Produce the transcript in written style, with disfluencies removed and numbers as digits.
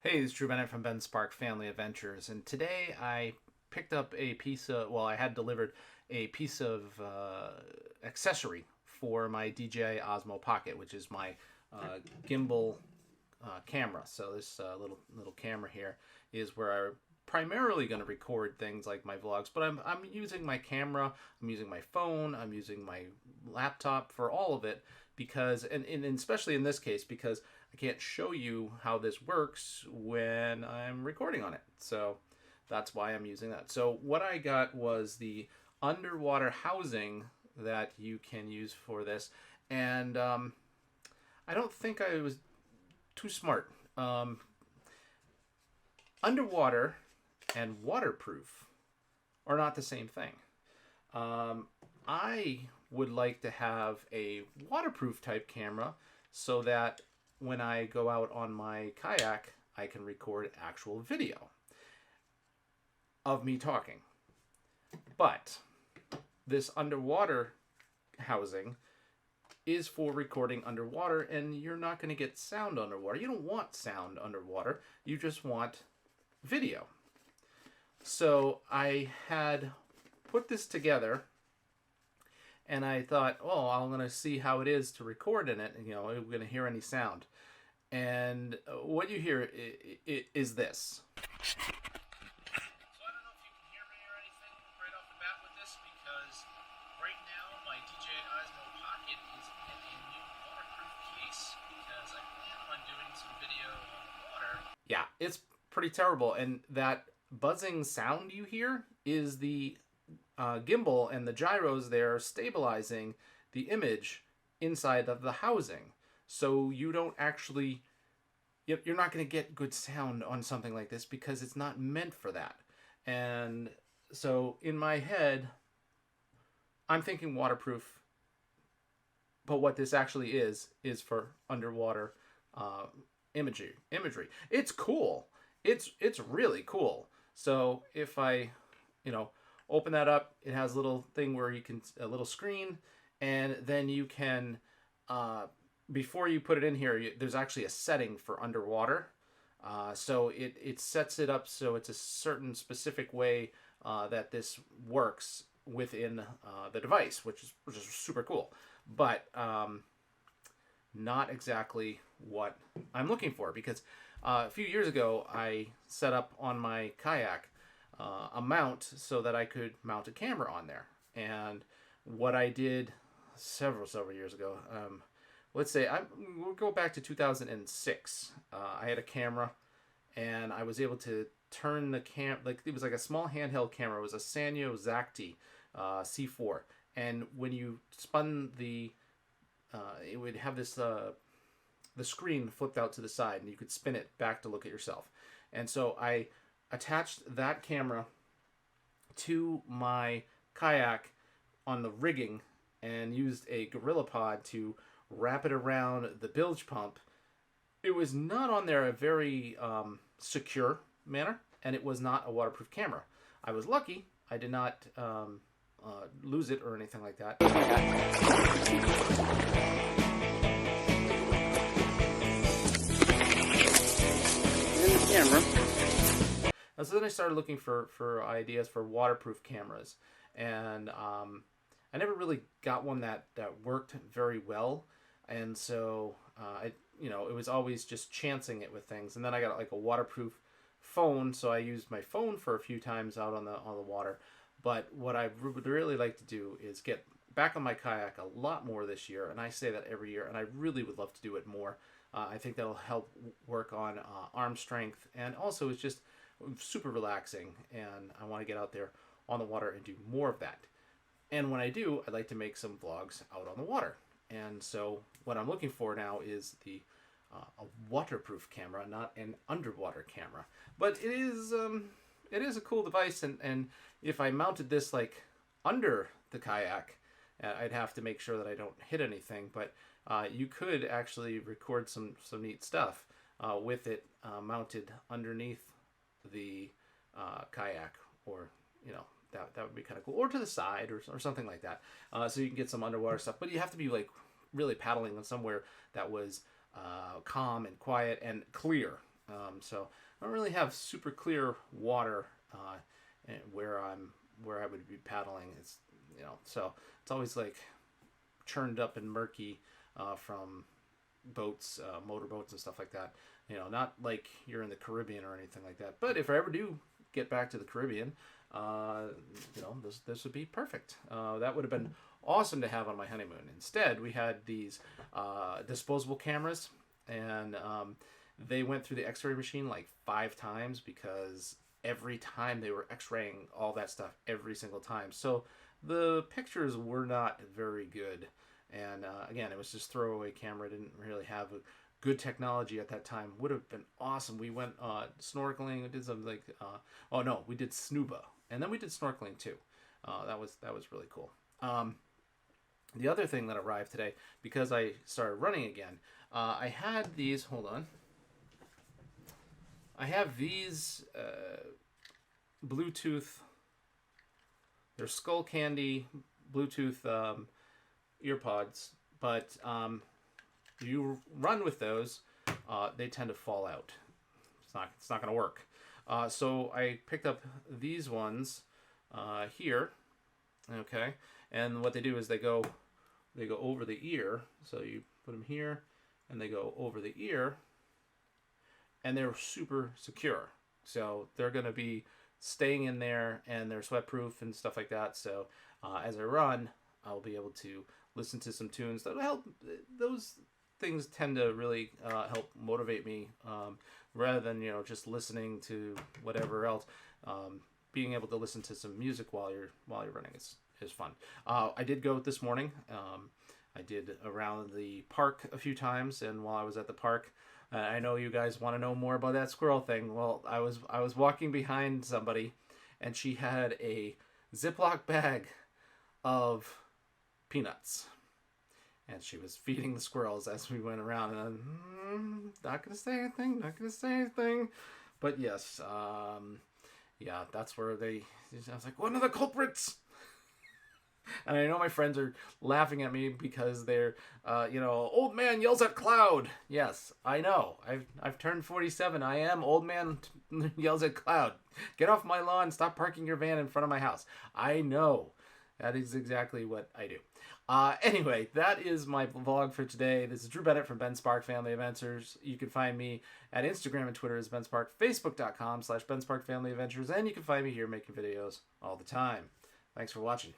Hey, it's Drew Bennett from Ben Spark Family Adventures, and today I picked up a piece of, well, I had delivered a piece of accessory for my DJI Osmo Pocket, which is my gimbal camera. So this little camera here is where I'm primarily going to record things like my vlogs, but I'm using my camera, I'm using my phone, I'm using my laptop for all of it because, and especially in this case, because I can't show you how this works when I'm recording on it. So that's why I'm using that. So what I got was the underwater housing that you can use for this, and I don't think I was too smart. Underwater and waterproof are not the same thing. I would like to have a waterproof type camera so that when I go out on my kayak, I can record actual video of me talking. But this underwater housing is for recording underwater, and you're not going to get sound underwater. You don't want sound underwater. You just want video. So I had put this together, and I thought, oh, I'm going to see how it is to record in it. And, are we going to hear any sound? And what you hear is this. So I don't know if you can hear me or anything right off the bat with this, because right now my DJI Osmo Pocket is in a new waterproof case because I plan on doing some video on the water. Yeah, it's pretty terrible, and that buzzing sound you hear is the gimbal and the gyros there stabilizing the image inside of the housing. So you don't actually, you're not going to get good sound on something like this because it's not meant for that. And so in my head, I'm thinking waterproof, but what this actually is for underwater imagery. It's cool. It's really cool. So if I, open that up, it has a little thing where you can, a little screen, and then you can, before you put it in here, there's actually a setting for underwater. So it sets it up so it's a certain specific way that this works within the device, which is super cool. But not exactly what I'm looking for, because a few years ago I set up on my kayak a mount so that I could mount a camera on there. And what I did several years ago, let's say we'll go back to 2006. I had a camera, and I was able to turn the like it was like a small handheld camera. It was a Sanyo Zacti C4, and when you spun it would have this the screen flipped out to the side, and you could spin it back to look at yourself. And so I attached that camera to my kayak on the rigging and used a Gorilla Pod to wrap it around the bilge pump. It was not on there a very secure manner, and it was not a waterproof camera. I was lucky. I did not lose it or anything like that. In the camera. And so then I started looking for ideas for waterproof cameras, and I never really got one that worked very well, and so it was always just chancing it with things. And then I got like a waterproof phone, so I used my phone for a few times out on the water. But what I would really like to do is get back on my kayak a lot more this year, and I say that every year, and I really would love to do it more. I think that'll help work on arm strength, and also it's just super relaxing, and I want to get out there on the water and do more of that. And when I do, I'd like to make some vlogs out on the water. And so what I'm looking for now is a waterproof camera, not an underwater camera. But it is a cool device, and if I mounted this like under the kayak, I'd have to make sure that I don't hit anything. But you could actually record some neat stuff with it mounted underneath the kayak, or that would be kind of cool, or to the side, or something like that, so you can get some underwater stuff. But you have to be like really paddling in somewhere that was calm and quiet and clear. So I don't really have super clear water where I would be paddling. It's so it's always like churned up and murky from boats, motorboats and stuff like that. Not like you're in the Caribbean or anything like that. But if I ever do get back to the Caribbean, this would be perfect. That would have been awesome to have on my honeymoon. Instead, we had these disposable cameras, and they went through the X-ray machine like 5 times because every time they were X-raying all that stuff every single time. So the pictures were not very good. And again, it was just throwaway camera. Didn't really have a good technology at that time. Would have been awesome. We went snorkeling. We did some we did snuba, and then we did snorkeling too. That was really cool. The other thing that arrived today, because I started running again, I had these. Hold on. I have these Bluetooth. They're Skull Candy Bluetooth earpods, but you run with those, they tend to fall out. It's not going to work. So I picked up these ones here. Okay, and what they do is they go over the ear. So you put them here, and they go over the ear, and they're super secure. So they're going to be staying in there, and they're sweat proof and stuff like that. So as I run, I'll be able to listen to some tunes that'll help. Those things tend to really help motivate me rather than just listening to whatever else. Being able to listen to some music while you're running is fun. I did go this morning. I did around the park a few times, and while I was at the park, I know you guys want to know more about that squirrel thing. Well, I was walking behind somebody, and she had a Ziploc bag of peanuts, and she was feeding the squirrels as we went around, and I'm not gonna say anything, but yes, yeah, that's where I was like, one of the culprits. And I know my friends are laughing at me because they're old man yells at cloud. Yes, I know, I've turned 47. I am old man yells at cloud. Get off my lawn, stop parking your van in front of my house. I know. That is exactly what I do. Anyway, that is my vlog for today. This is Drew Bennett from Ben Spark Family Adventures. You can find me at Instagram and Twitter as Ben Spark, Facebook.com/Ben Spark Family Adventures, and you can find me here making videos all the time. Thanks for watching.